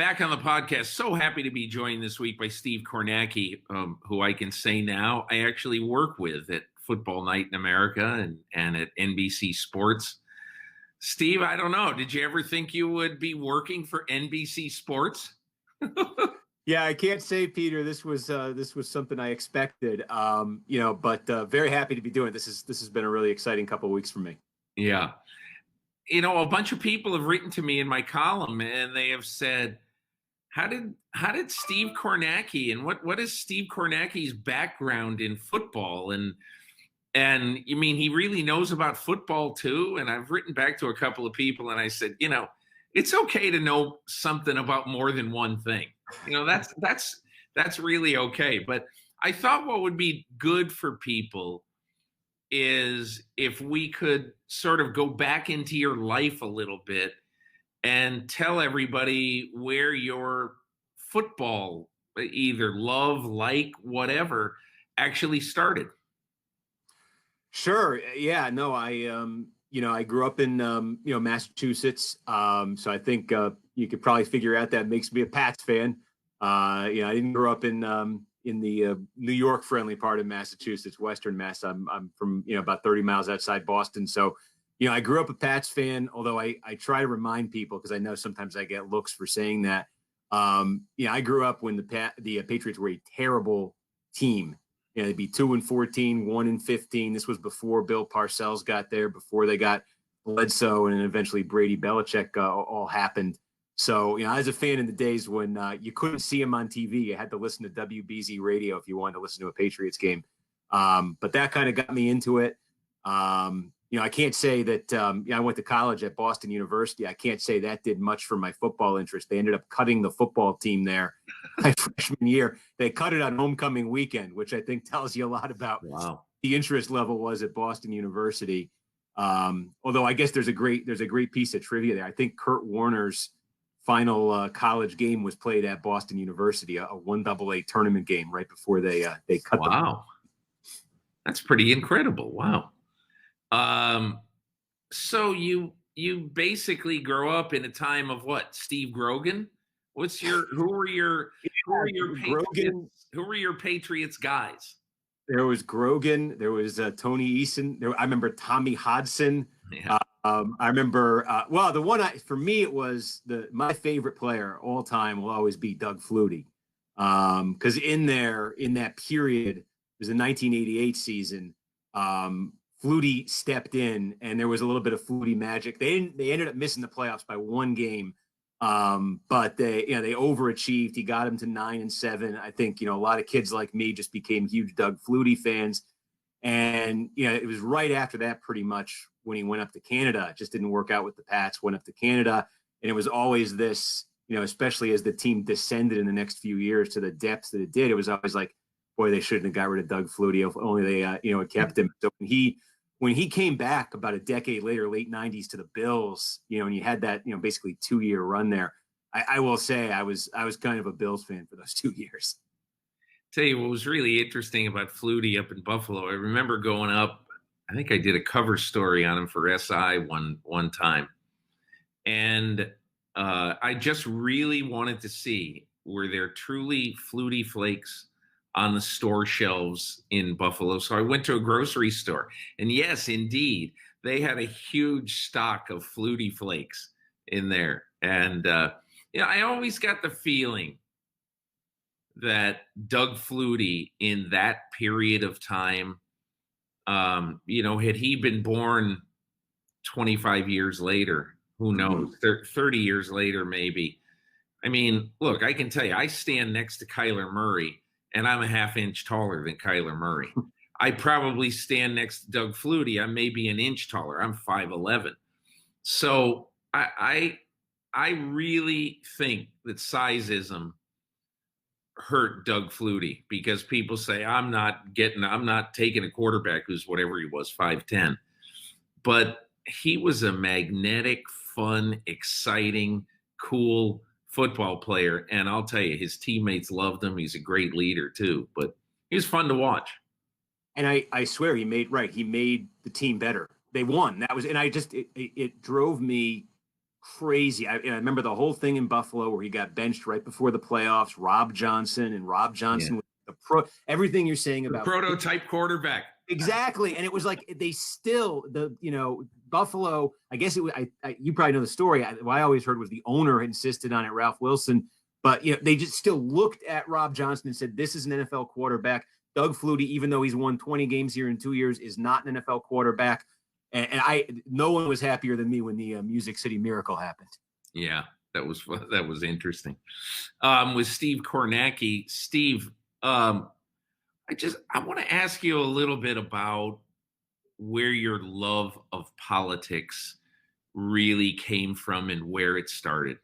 Back on the podcast. So happy to be joined this week by Steve Kornacki, who I can say now I actually work with at Football Night in America and at NBC Sports. Steve, I don't know. Did you ever think you would be working for NBC Sports? Yeah, I can't say, Peter, this was something I expected. But very happy to be doing it. This has been a really exciting couple of weeks for me. Yeah. A bunch of people have written to me in my column and they have said, how did Steve Kornacki and what is Steve Kornacki's background in football? And you mean he really knows about football too? And I've written back to a couple of people and I said, it's okay to know something about more than one thing. That's really okay. But I thought what would be good for people is if we could sort of go back into your life a little bit and tell everybody where your football, either love, like, whatever, actually started. Sure. Yeah. No, I grew up in, Massachusetts. So I think you could probably figure out that makes me a Pats fan. I didn't grow up in the New York friendly part of Massachusetts, Western Mass. I'm from, about 30 miles outside Boston. So, I grew up a Pats fan, although I try to remind people because I know sometimes I get looks for saying that. I grew up when the Patriots were a terrible team. They'd be 2-14, 1-15. This was before Bill Parcells got there, before they got Bledsoe, and then eventually Brady Belichick all happened. So, I was a fan in the days when you couldn't see him on TV. You had to listen to WBZ radio if you wanted to listen to a Patriots game. But that kind of got me into it. I can't say that I went to college at Boston University. I can't say that did much for my football interest. They ended up cutting the football team there my freshman year. They cut it on homecoming weekend, which I think tells you a lot about the interest level was at Boston University. Although I guess there's a great piece of trivia there. I think Kurt Warner's final college game was played at Boston University, a 1AA tournament game right before they cut. Wow, that's pretty incredible. Wow. So you basically grow up in a time of what? Steve Grogan? Who were your Patriots guys? There was Grogan. There was Tony Eason. I remember Tommy Hodson. Yeah. I remember. The one for me it was my favorite player all time will always be Doug Flutie, because in that period, it was the 1988 season. Flutie stepped in, and there was a little bit of Flutie magic. They ended up missing the playoffs by one game, but they overachieved. He got them to 9-7. I think a lot of kids like me just became huge Doug Flutie fans, and it was right after that pretty much when he went up to Canada. It just didn't work out with the Pats. Went up to Canada, and it was always this, especially as the team descended in the next few years to the depths that it did. It was always like, boy, they shouldn't have got rid of Doug Flutie. If only they kept him. So when he came back about a decade later, late 90s to the Bills, and you had that, basically 2-year run there, I will say I was kind of a Bills fan for those 2 years. Tell you what was really interesting about Flutie up in Buffalo. I remember going up, I think I did a cover story on him for SI one time. And I just really wanted to see, were there truly Flutie flakes on the store shelves in Buffalo? So I went to a grocery store, and yes, indeed, they had a huge stock of Flutie flakes in there. And I always got the feeling that Doug Flutie in that period of time, had he been born 25 years later, who knows, 30 years later, maybe. I mean, look, I can tell you, I stand next to Kyler Murray, and I'm a half-inch taller than Kyler Murray. I probably stand next to Doug Flutie. I'm maybe an inch taller. I'm 5'11". So I really think that sizeism hurt Doug Flutie, because people say I'm not taking a quarterback who's whatever he was, 5'10". But he was a magnetic, fun, exciting, cool football player. And I'll tell you, his teammates loved him. He's a great leader too, but he was fun to watch. And I swear he made the team better. They won. That was, and it drove me crazy. I remember the whole thing in Buffalo where he got benched right before the playoffs. Rob Johnson Yeah. was the pro. Everything you're saying The about prototype quarterback. exactly, and it was like they still Buffalo. I guess it was. You probably know the story. What I always heard was the owner insisted on it, Ralph Wilson, but they just still looked at Rob Johnson and said, "This is an NFL quarterback." Doug Flutie, even though he's won 20 games here in 2 years, is not an NFL quarterback. And no one was happier than me when the Music City Miracle happened. Yeah, that was interesting. With Steve Kornacki, Steve, I want to ask you a little bit about where your love of politics really came from and where it started.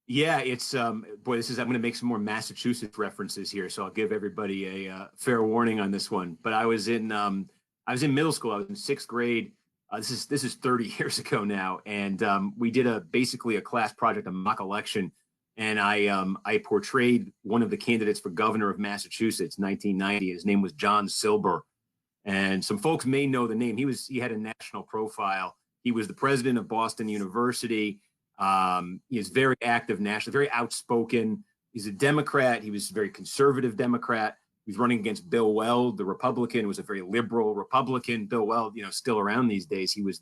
Yeah, it's boy, I'm going to make some more Massachusetts references here, so I'll give everybody a fair warning on this one. But I was in middle school. I was in sixth grade. This is 30 years ago now, and we did basically a class project, a mock election, and I portrayed one of the candidates for governor of Massachusetts, 1990. His name was John Silber, and some folks may know the name. He had a national profile. He was the president of Boston University. He is very active nationally, very outspoken. He's a Democrat. He was a very conservative Democrat. He was running against Bill Weld, the Republican. Was a very liberal Republican. Bill Weld, still around these days. He was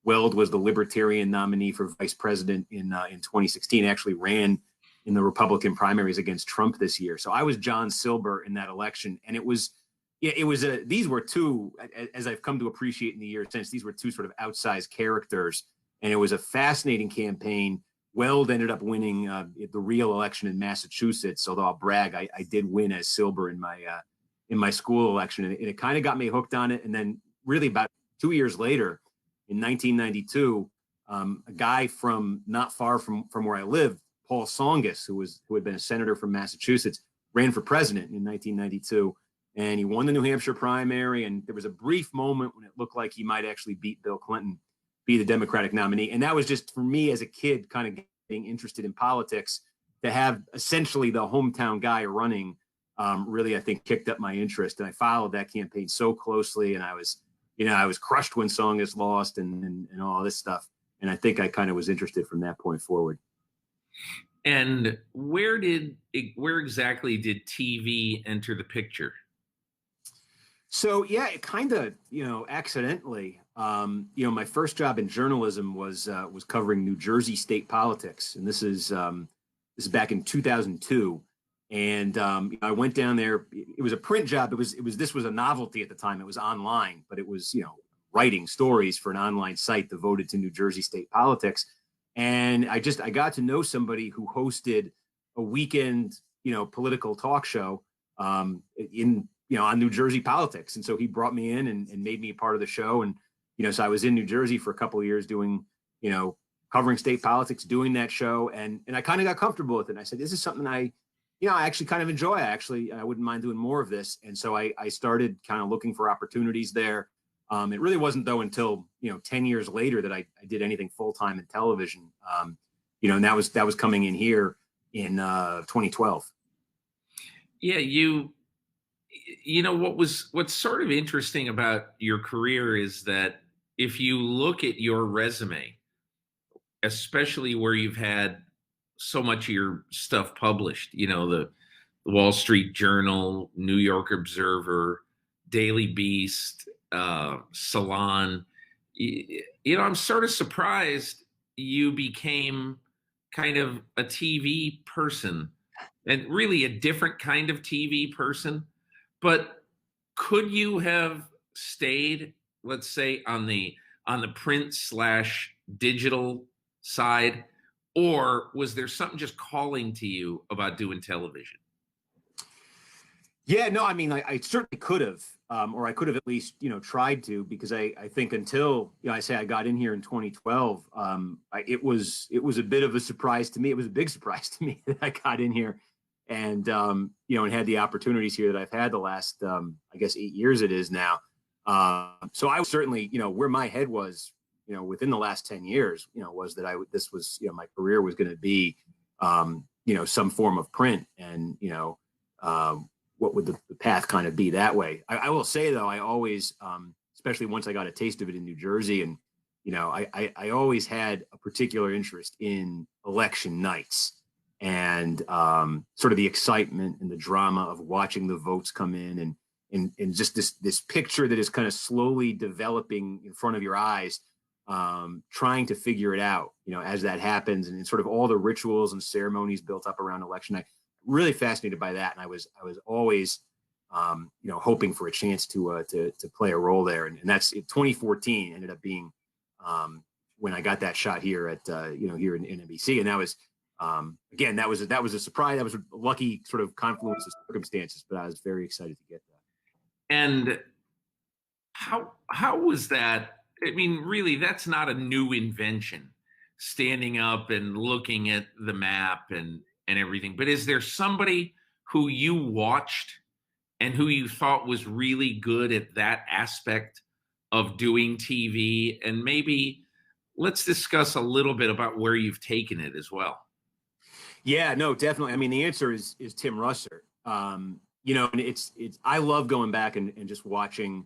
Weld was the Libertarian nominee for vice president in 2016. Actually ran in the Republican primaries against Trump this year. So I was John Silber in that election, and these were two, as I've come to appreciate in the years since, these were two sort of outsized characters. And it was a fascinating campaign. Weld ended up winning the real election in Massachusetts. Although I'll brag, I did win as Silber in my school election, and it kind of got me hooked on it. And then, really, about 2 years later, in 1992, a guy from not far from where I lived, Paul Tsongas, who had been a senator from Massachusetts, ran for president in 1992, and he won the New Hampshire primary. And there was a brief moment when it looked like he might actually beat Bill Clinton, be the Democratic nominee. And that was just, for me as a kid, kind of getting interested in politics, to have essentially the hometown guy running, really, I think, kicked up my interest. And I followed that campaign so closely. And I was crushed when Tsongas lost and all this stuff. And I think I kind of was interested from that point forward. And where exactly did TV enter the picture? So yeah, it kind of, accidentally. My first job in journalism was covering New Jersey state politics, and this is back in 2002. And I went down there. It was a print job. This was a novelty at the time. It was online, but it was writing stories for an online site devoted to New Jersey state politics. And I got to know somebody who hosted a weekend political talk show on New Jersey politics. And so he brought me in and made me a part of the show. And, so I was in New Jersey for a couple of years doing, covering state politics, doing that show. And I kind of got comfortable with it. And I said, this is something I actually kind of enjoy. I wouldn't mind doing more of this. And so I started kind of looking for opportunities there. It really wasn't, though, until, 10 years later that I did anything full-time in television. And that was coming in here in 2012. Yeah, what's sort of interesting about your career is that if you look at your resume, especially where you've had so much of your stuff published, the Wall Street Journal, New York Observer, Daily Beast, Salon, I'm sort of surprised you became kind of a TV person, and really a different kind of TV person. But could you have stayed, let's say, on the print / digital side, or was there something just calling to you about doing television? Yeah, no, I mean, I certainly could have, or I could have at least, tried to, because I think until, I say I got in here in 2012, it was a bit of a surprise to me. It was a big surprise to me that I got in here and, and had the opportunities here that I've had the last, I guess, 8 years it is now. So I was certainly, where my head was, within the last 10 years, was that this was, my career was going to be, some form of print, and, what would the path kind of be that way? I will say, though, I always, especially once I got a taste of it in New Jersey and I always had a particular interest in election nights and sort of the excitement and the drama of watching the votes come in and just this picture that is kind of slowly developing in front of your eyes, trying to figure it out, as that happens, and sort of all the rituals and ceremonies built up around election night. Really fascinated by that, and I was always hoping for a chance to play a role there, and that's 2014 ended up being when I got that shot here at here in NBC, and that was again that was a surprise. That was a lucky sort of confluence of circumstances, but I was very excited to get that. And how was that? I mean, really, that's not a new invention, standing up and looking at the map and everything. But is there somebody who you watched and who you thought was really good at that aspect of doing TV? And maybe let's discuss a little bit about where you've taken it as well. Yeah, no, definitely. I mean, the answer is Tim Russer. And it's I love going back and just watching,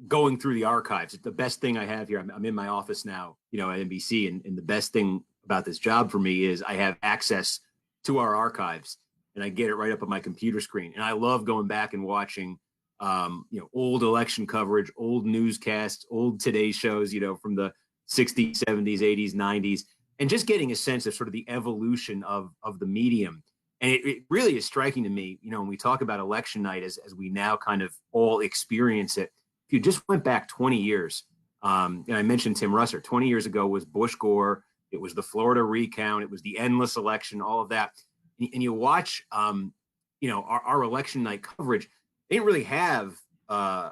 going through the archives. It's the best thing I have here. I'm in my office now, at NBC, and the best thing about this job for me is I have access to our archives, and I get it right up on my computer screen. And I love going back and watching, old election coverage, old newscasts, old Today shows, from the 60s, 70s, 80s, 90s, and just getting a sense of sort of the evolution of the medium. And it really is striking to me, when we talk about election night as we now kind of all experience it. If you just went back 20 years, and I mentioned Tim Russer, 20 years ago was Bush Gore. It was the Florida recount. It was the endless election, all of that. And you watch, our election night coverage. They didn't really have a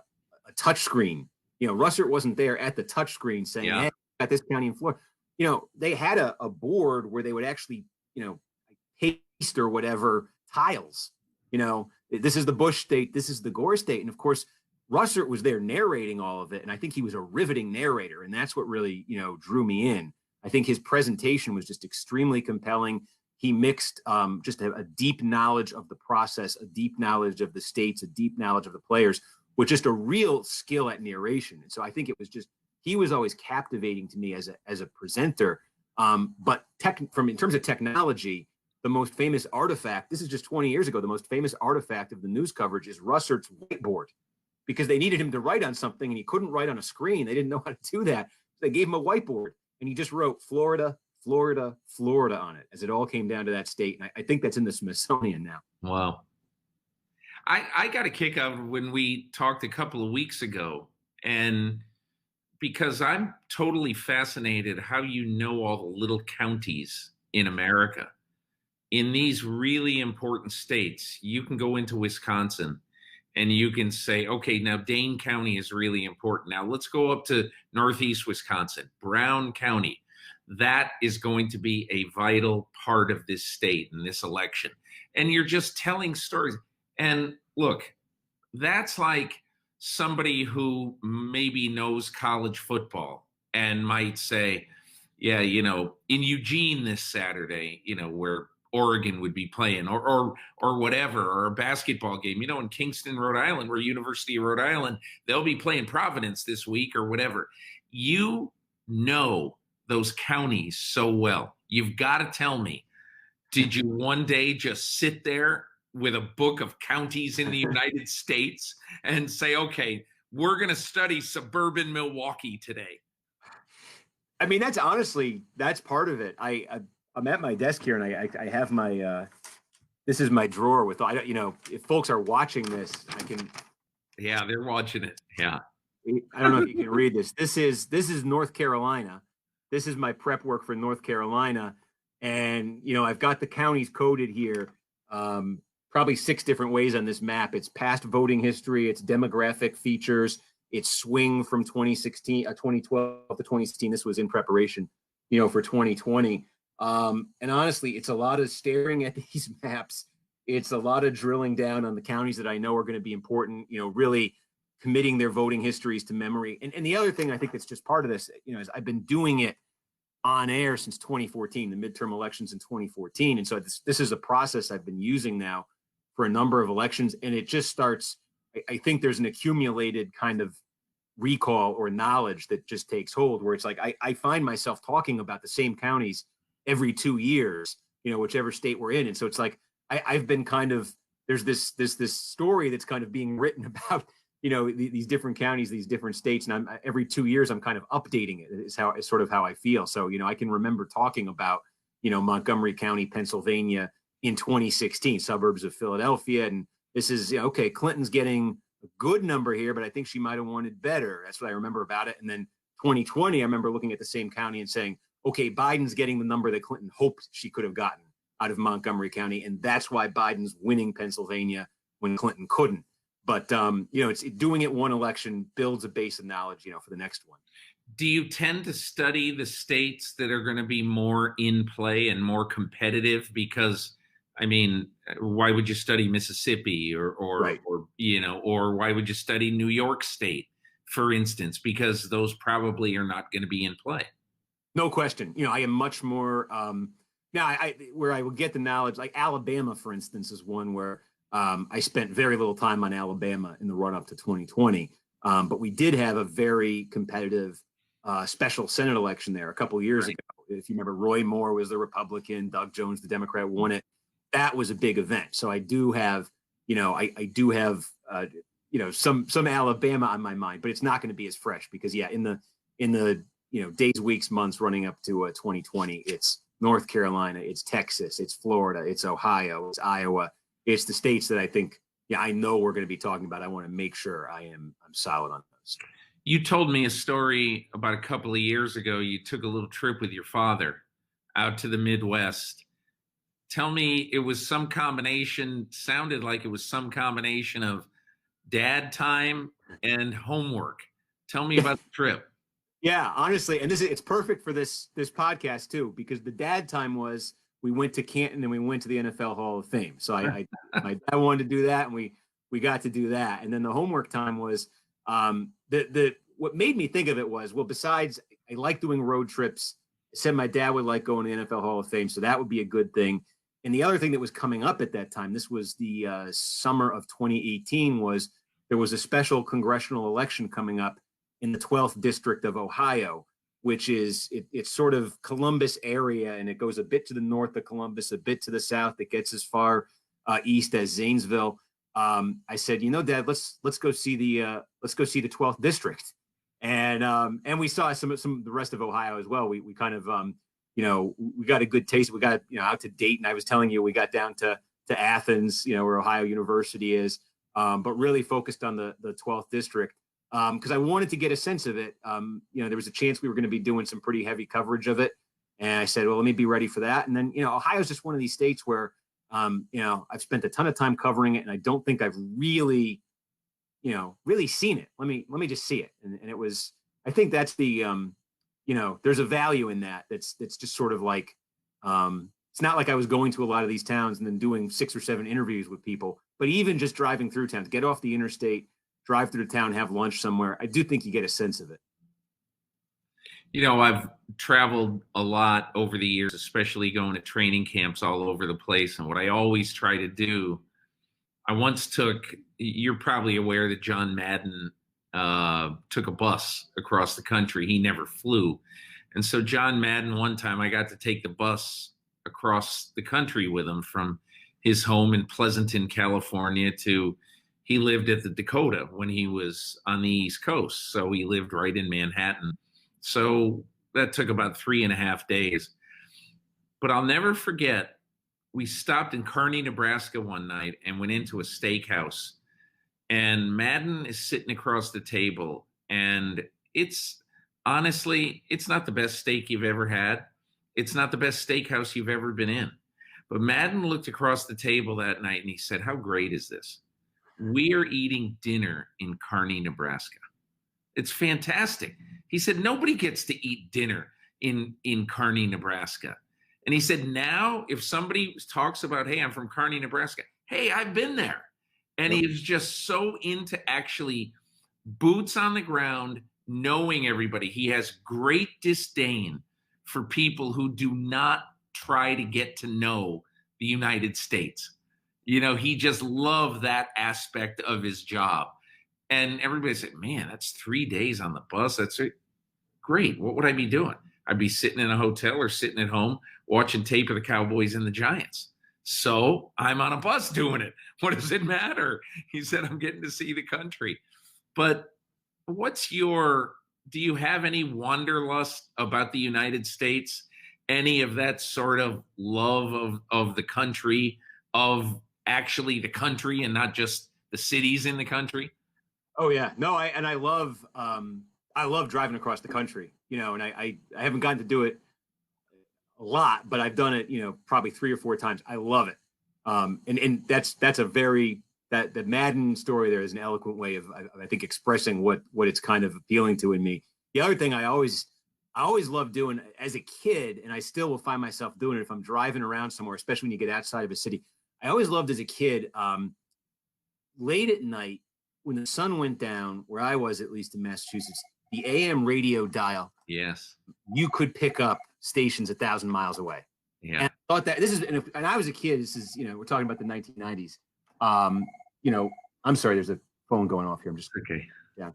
touch screen. Russer wasn't there at the touch screen saying, "Hey, I got this county in Florida." They had a board where they would actually, paste or whatever tiles. This is the Bush state, this is the Gore state, and of course, Russer was there narrating all of it, and I think he was a riveting narrator, and that's what really, drew me in. I think his presentation was just extremely compelling. He mixed just a deep knowledge of the process, a deep knowledge of the states, a deep knowledge of the players, with just a real skill at narration. And so I think it was just, he was always captivating to me as a presenter. But in terms of technology, the most famous artifact, this is just 20 years ago, the most famous artifact of the news coverage is Russer's whiteboard, because they needed him to write on something and he couldn't write on a screen. They didn't know how to do that. So they gave him a whiteboard and he just wrote Florida, Florida, Florida on it as it all came down to that state. And I think that's in the Smithsonian now. Wow. I got a kick out of when we talked a couple of weeks ago, and because I'm totally fascinated how all the little counties in America. In these really important states, you can go into Wisconsin and you can say, okay, now Dane County is really important. Now let's go up to Northeast Wisconsin, Brown County. That is going to be a vital part of this state in this election. And you're just telling stories. And look, that's like somebody who maybe knows college football and might say, yeah, in Eugene this Saturday, where Oregon would be playing or whatever, or a basketball game, in Kingston, Rhode Island, where University of Rhode Island, they'll be playing Providence this week or whatever. Those counties so well. You've got to tell me, did you one day just sit there with a book of counties in the United States and say, okay, we're going to study suburban Milwaukee today? I mean, that's part of it. I'm at my desk here and I have my, this is my drawer with, if folks are watching this, I can. Yeah, they're watching it. Yeah. I don't know if you can read this. This is North Carolina. This is my prep work for North Carolina. And, I've got the counties coded here, probably 6 different ways on this map. It's past voting history, it's demographic features, it's swing from 2012 to 2016. This was in preparation, for 2020. And honestly, it's a lot of staring at these maps. It's a lot of drilling down on the counties that I know are going to be important, really committing their voting histories to memory. And the other thing I think that's just part of this, is I've been doing it on air since 2014, the midterm elections in 2014. And so this is a process I've been using now for a number of elections. And it just starts, I think there's an accumulated kind of, recall or knowledge that just takes hold, where it's like I find myself talking about the same counties every 2 years, whichever state we're in. And so it's like I've been kind of, there's this story that's kind of being written about these different counties, these different states, and every 2 years I'm kind of updating it. Is sort of how I feel. So I can remember talking about Montgomery County, Pennsylvania in 2016, suburbs of Philadelphia, and this is okay. Clinton's getting a good number here, but I think she might have wanted better. That's what I remember about it. And then 2020, I remember looking at the same county and saying, okay, Biden's getting the number that Clinton hoped she could have gotten out of Montgomery County, and that's why Biden's winning Pennsylvania when Clinton couldn't. But it's doing it one election builds a base of knowledge, for the next one. Do you tend to study the states that are going to be more in play and more competitive? Because, I mean, why would you study Mississippi or right. or why would you study New York State, for instance? Because those probably are not going to be in play. No question. I am much more now. Where I would get the knowledge, like Alabama, for instance, is one where I spent very little time on Alabama in the run up to 2020. But we did have a very competitive special Senate election there a couple of years ago. If you remember, Roy Moore was the Republican, Doug Jones, the Democrat, won it. That was a big event. So I do have, I do have, some Alabama on my mind, but it's not going to be as fresh because, in the days, weeks, months running up to 2020, it's North Carolina, it's Texas, it's Florida, it's Ohio, it's Iowa. It's the states that I think, I know we're going to be talking about. I want to make sure I'm solid on those. You told me a story about a couple of years ago. You took a little trip with your father out to the Midwest. Tell me, it was some combination, sounded like it was some combination of dad time and homework. Tell me about the trip. Yeah, honestly, and it's perfect for this podcast too, because the dad time was we went to Canton and we went to the NFL Hall of Fame. So my dad wanted to do that, and we got to do that. And then the homework time was what made me think of it was, well, besides I like doing road trips. I said my dad would like going to the NFL Hall of Fame, so that would be a good thing. And the other thing that was coming up at that time, this was the summer of 2018, was there was a special congressional election coming up in the 12th district of Ohio, which is it's sort of Columbus area, and it goes a bit to the north of Columbus, a bit to the south. It gets as far east as Zanesville. I said, Dad, let's go see the 12th district, and we saw some the rest of Ohio as well. We kind of we got a good taste. We got out to Dayton. I was telling you we got down to Athens, where Ohio University is, but really focused on the 12th district. Because I wanted to get a sense of it. There was a chance we were going to be doing some pretty heavy coverage of it. And I said, well, let me be ready for that. And then, Ohio is just one of these states where, I've spent a ton of time covering it, and I don't think I've really seen it. Let me just see it. And it was, I think that's the, there's a value in that. That's just sort of like, it's not like I was going to a lot of these towns and then doing 6 or 7 interviews with people, but even just driving through towns, get off the interstate, drive through the town, have lunch somewhere. I do think you get a sense of it. I've traveled a lot over the years, especially going to training camps all over the place. And what I always try to do, I once you're probably aware that John Madden took a bus across the country. He never flew. And so John Madden, one time I got to take the bus across the country with him from his home in Pleasanton, California he lived at the Dakota when he was on the East Coast. So he lived right in Manhattan. So that took about 3.5 days. But I'll never forget, we stopped in Kearney, Nebraska one night and went into a steakhouse. And Madden is sitting across the table. And honestly, it's not the best steak you've ever had. It's not the best steakhouse you've ever been in. But Madden looked across the table that night and he said, how great is this? We are eating dinner in Kearney, Nebraska. It's fantastic. He said, nobody gets to eat dinner in Kearney, Nebraska. And he said, now if somebody talks about, hey, I'm from Kearney, Nebraska, hey, I've been there. And he is just so into actually boots on the ground, knowing everybody. He has great disdain for people who do not try to get to know the United States. He just loved that aspect of his job. And everybody said, man, that's 3 days on the bus. That's great. What would I be doing? I'd be sitting in a hotel or sitting at home watching tape of the Cowboys and the Giants. So I'm on a bus doing it. What does it matter? He said, I'm getting to see the country. But do you have any wanderlust about the United States? Any of that sort of love of the country, of actually the country and not just the cities in the country? Oh yeah, no, I love driving across the country, and I haven't gotten to do it a lot, but I've done it, probably 3 or 4 times. I love it. And that's a very, that the Madden story there is an eloquent way of, I think, expressing what it's kind of appealing to in me. The other thing I always love doing as a kid, and I still will find myself doing it if I'm driving around somewhere, especially when you get outside of a city. I always loved as a kid, late at night when the sun went down, where I was, at least in Massachusetts, the AM radio dial, Yes. you could pick up stations 1,000 miles away. Yeah. And I thought that and I was a kid. This is, we're talking about the 1990s. I'm sorry, there's a phone going off here. I'm just Okay. Yeah.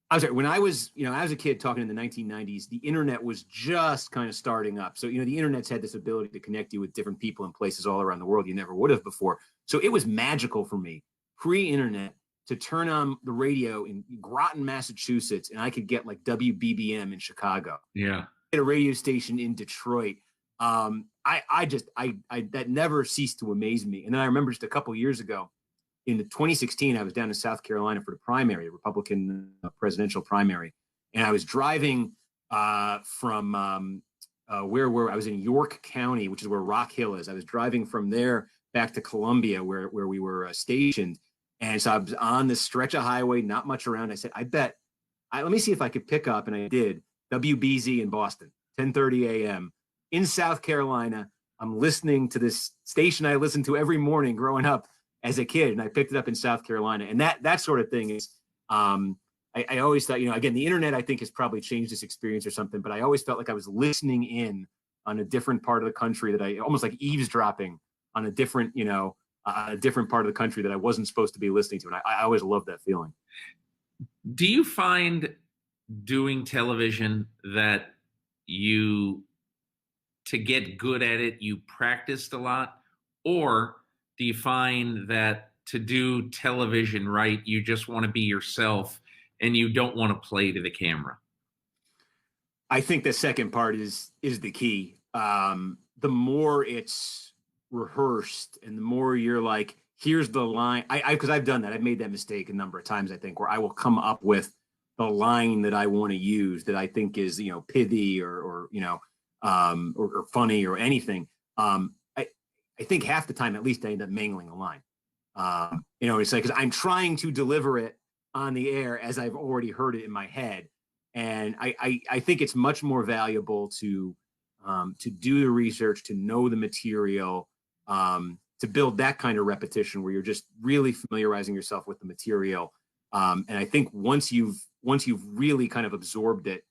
I'm sorry. When I was a kid talking in the 1990s, the internet was just kind of starting up. So, the internet's had this ability to connect you with different people in places all around the world you never would have before. So it was magical for me, pre-internet, to turn on the radio in Groton, Massachusetts, and I could get like WBBM in Chicago. Yeah. At a radio station in Detroit. That never ceased to amaze me. And then I remember just a couple years ago, in 2016, I was down in South Carolina for the primary, the Republican presidential primary, and I was driving from where I was in York County, which is where Rock Hill is. I was driving from there back to Columbia, where we were stationed, and so I was on this stretch of highway, not much around. I said, let me see if I could pick up, and I did. WBZ in Boston, 10:30 a.m. in South Carolina. I'm listening to this station I listened to every morning growing up as a kid, and I picked it up in South Carolina. And that sort of thing is, I always thought, again, the internet, I think, has probably changed this experience or something, but I always felt like I was listening in on a different part of the country, that I almost like eavesdropping on a different part of the country that I wasn't supposed to be listening to. And I always loved that feeling. Do you find doing television that to get good at it, you practiced a lot? Or do you find that to do television right, you just want to be yourself and you don't want to play to the camera? I think the second part is the key. The more it's rehearsed and the more you're like, here's the line. Because I've done that. I've made that mistake a number of times, I think, where I will come up with the line that I want to use that I think is, pithy or funny or anything. I think half the time, at least, I end up mangling a line. It's like, because I'm trying to deliver it on the air as I've already heard it in my head. And I think it's much more valuable to do the research, to know the material, to build that kind of repetition where you're just really familiarizing yourself with the material. And I think once you've really kind of absorbed it,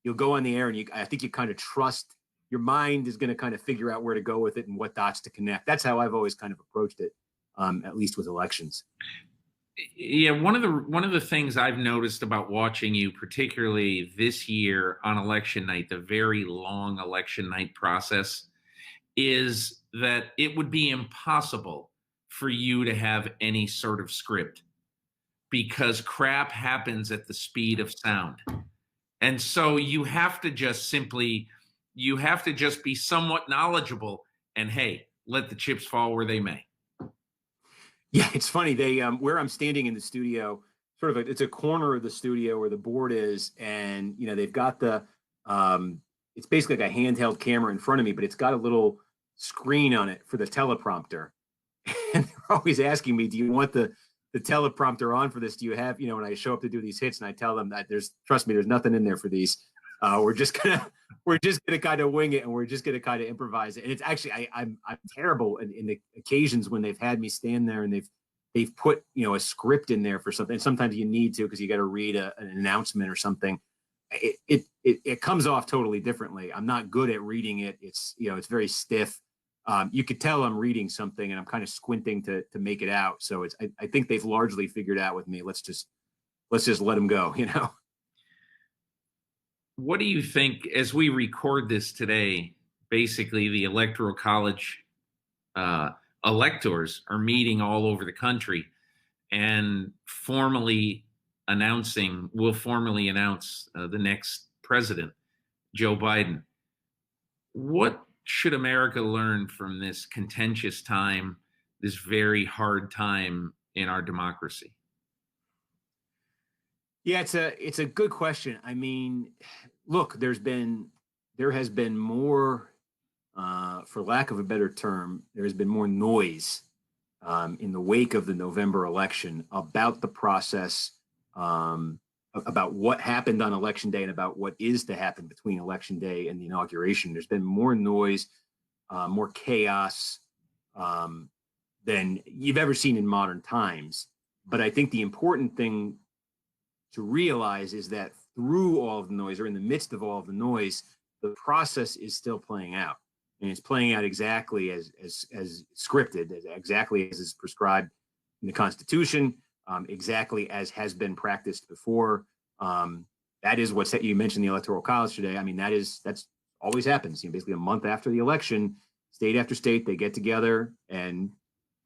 you'll go on the air, and I think you kind of trust your mind is going to kind of figure out where to go with it and what dots to connect. That's how I've always kind of approached it, at least with elections. Yeah, one of the things I've noticed about watching you, particularly this year on election night, the very long election night process, is that it would be impossible for you to have any sort of script, because crap happens at the speed of sound. And so you have to just be somewhat knowledgeable, and hey, let the chips fall where they may. Yeah, it's funny. They where I'm standing in the studio, it's a corner of the studio where the board is, and they've got the it's basically like a handheld camera in front of me, but it's got a little screen on it for the teleprompter. And they're always asking me, do you want the teleprompter on for this? Do you have, when I show up to do these hits, and I tell them that trust me, there's nothing in there for these. We're just gonna kind of wing it, and we're just gonna kind of improvise it. And it's actually, I'm terrible in the occasions when they've had me stand there and they've put a script in there for something. And sometimes you need to, because you got to read an announcement or something. It comes off totally differently. I'm not good at reading it. It's it's very stiff. You could tell I'm reading something, and I'm kind of squinting to make it out. So I think they've largely figured out with me, let's let's just let him go, What do you think as we record this today? Basically, the Electoral College uh, electors are meeting all over the country and will formally announce the next president, Joe Biden. What should America learn from this contentious time, this very hard time in our democracy? Yeah, it's a good question. I mean, look, there has been more, for lack of a better term, there has been more noise in the wake of the November election about the process, about what happened on election day, and about what is to happen between election day and the inauguration. There's been more noise, more chaos than you've ever seen in modern times. But I think the important thing to realize is that through all of the noise, or in the midst of all of the noise, the process is still playing out, and it's playing out exactly as scripted, exactly as is prescribed in the Constitution, exactly as has been practiced before. That is what you mentioned the Electoral College today. I mean, that's always happens. Basically a month after the election, state after state, they get together and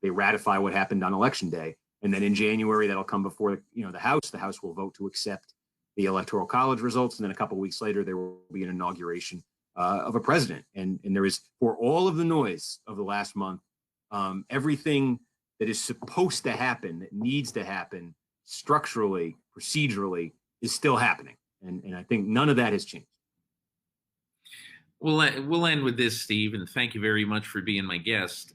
they ratify what happened on election day. And then in January, that'll come before the House. The House will vote to accept the Electoral College results, and then a couple of weeks later, there will be an inauguration of a president. And there is, for all of the noise of the last month, everything that is supposed to happen, that needs to happen structurally, procedurally, is still happening. And I think none of that has changed. We'll end with this, Steve, and thank you very much for being my guest.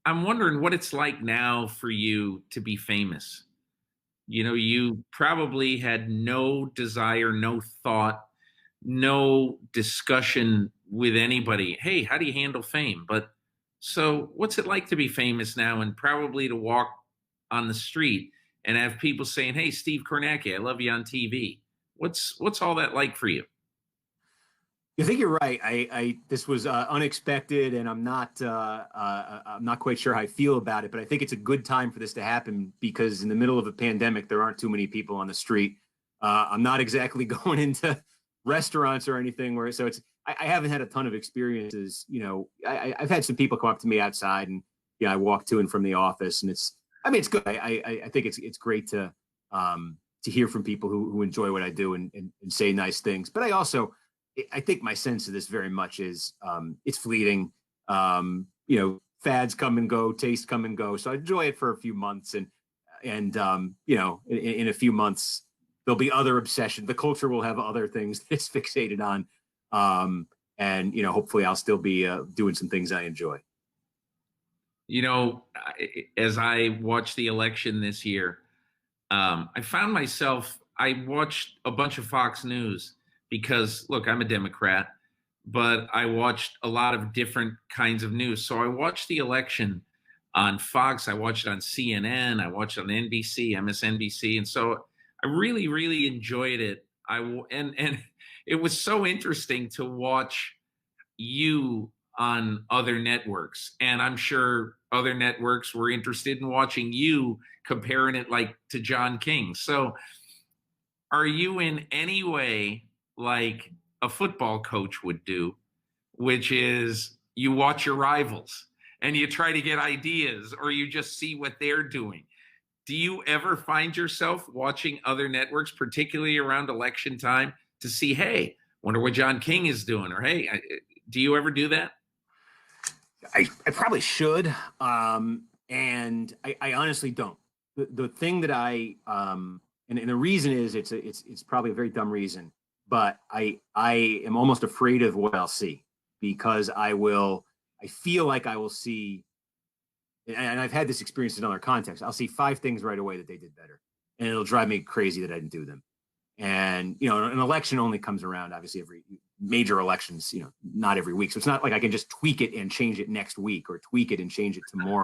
I'm wondering what it's like now for you to be famous. You probably had no desire, no thought, no discussion with anybody. Hey, how do you handle fame? But so what's it like to be famous now, and probably to walk on the street and have people saying, hey, Steve Kornacki, I love you on TV. What's all that like for you? I think you're right. This was unexpected, and I'm not quite sure how I feel about it. But I think it's a good time for this to happen, because in the middle of a pandemic, there aren't too many people on the street. I'm not exactly going into restaurants or anything so I haven't had a ton of experiences. I've had some people come up to me outside, and I walk to and from the office, and it's good. I think it's great to hear from people who enjoy what I do and say nice things. But I think my sense of this very much is it's fleeting. Fads come and go, tastes come and go. So I enjoy it for a few months, and in a few months there'll be other obsession. The culture will have other things that it's fixated on, and hopefully I'll still be doing some things I enjoy. As I watched the election this year, I found myself. I watched a bunch of Fox News. Because, look, I'm a Democrat, but I watched a lot of different kinds of news. So I watched the election on Fox. I watched it on CNN. I watched it on NBC, MSNBC. And so I really, really enjoyed it. And it was so interesting to watch you on other networks. And I'm sure other networks were interested in watching you, comparing it to John King. So are you in any way like a football coach would do, which is you watch your rivals and you try to get ideas, or you just see what they're doing? Do you ever find yourself watching other networks, particularly around election time, to see, hey, wonder what John King is doing? Or, hey, do you ever do that? I probably should. And I honestly don't. The thing that and the reason is it's probably a very dumb reason. But I am almost afraid of what I'll see, because I feel like I will see, and I've had this experience in other contexts. I'll see 5 things right away that they did better, and it'll drive me crazy that I didn't do them. And an election only comes around, obviously, every major elections, not every week. So it's not like I can just tweak it and change it next week, or tweak it and change it tomorrow.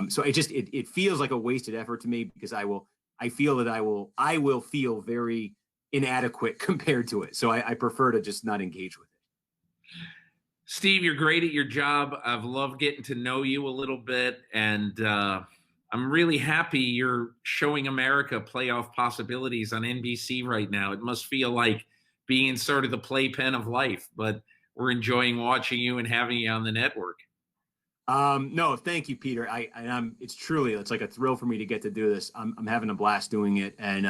So it feels like a wasted effort to me, because I feel that I will feel very inadequate compared to it. So I prefer to just not engage with it. Steve, you're great at your job. I've loved getting to know you a little bit. And I'm really happy you're showing America playoff possibilities on NBC right now. It must feel like being sort of the playpen of life, but we're enjoying watching you and having you on the network. No, thank you, Peter. It's truly, it's like a thrill for me to get to do this. I'm having a blast doing it. And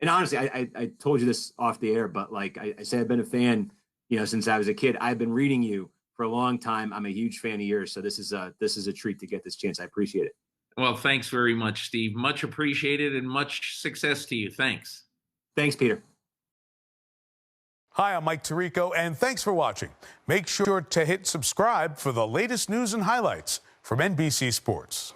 honestly, I told you this off the air, but like I say, I've been a fan, since I was a kid. I've been reading you for a long time. I'm a huge fan of yours. So this is a treat to get this chance. I appreciate it. Well, thanks very much, Steve. Much appreciated and much success to you. Thanks. Thanks, Peter. Hi, I'm Mike Tirico, and thanks for watching. Make sure to hit subscribe for the latest news and highlights from NBC Sports.